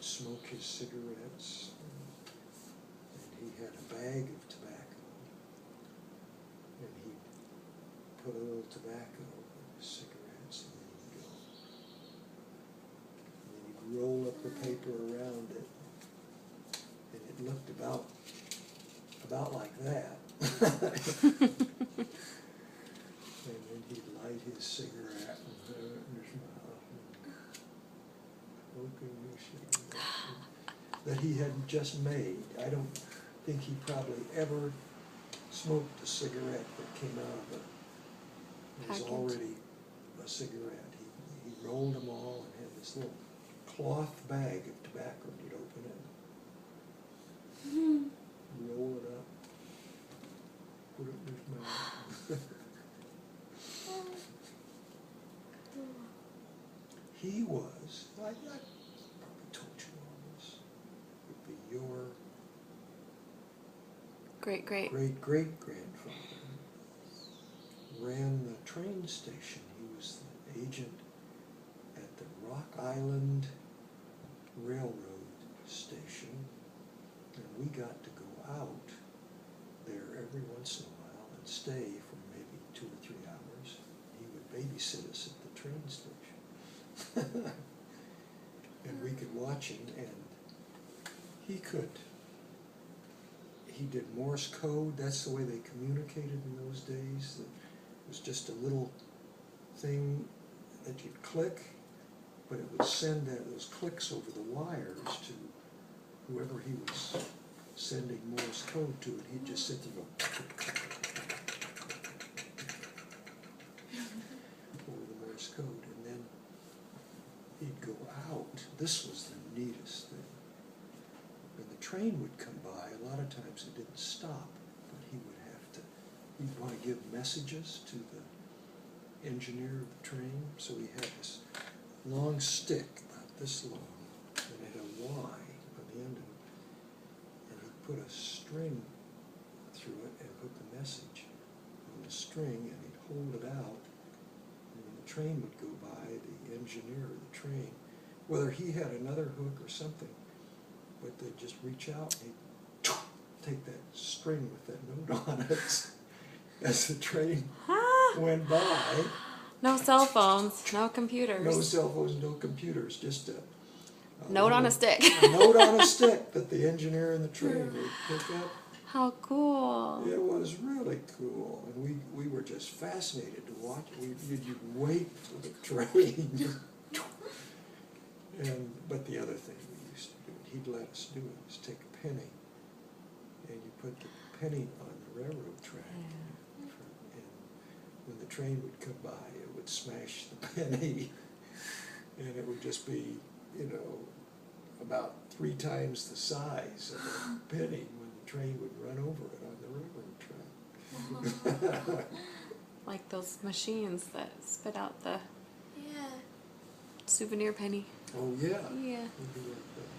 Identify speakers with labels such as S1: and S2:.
S1: smoke his cigarettes, and he had a bag of tobacco, and he'd put a little tobacco in his cigarettes, and then he'd roll up the paper around it, and it looked about like that. And then he'd light his cigarette and put it in his mouth, that he had just made. I don't think he probably ever smoked a cigarette that came out of it was
S2: Package.
S1: already a cigarette. He rolled them all and had this little cloth bag of tobacco, and he'd open it, roll it up, put it in his mouth. He was, I probably told you all this, would be your great-great-grandfather, ran the train station. He was the agent at the Rock Island Railroad Station, and we got to go out there every once in a while and stay for maybe 2 or 3 hours. He would babysit us at the train station. And we could watch him, and he did Morse code. That's the way they communicated in those days. It was just a little thing that you'd click, but it would send those clicks over the wires to whoever he was sending Morse code to, and he'd just sit there and go over the Morse code, and then he'd go out. This was the neatest thing. When the train would come by, a lot of times it didn't stop, but he'd want to give messages to the engineer of the train, so he had this long stick, about this long, and it had a Y on the end of it, and he'd put a string through it and put the message on the string, and he'd hold it out, and when the train would go by, the engineer of the train, whether he had another hook or something, but they'd just reach out and he'd take that string with that note on it as the train went by.
S2: No cell phones, no computers.
S1: No cell phones, no computers, just a
S2: note on a stick.
S1: A note on a stick that the engineer in the train would pick up.
S2: How cool.
S1: It was really cool, and we were just fascinated to watch it. You'd wait for the train. But the other thing we used to do, he'd let us do it, was take a penny, and you put the penny on the railroad track, and when the train would come by, it would smash the penny, and it would just be, about 3 times the size of a penny when the train would run over it on the railroad track.
S2: Like those machines that spit out the souvenir penny.
S1: Oh yeah.
S2: Yeah.
S1: It'd be like that.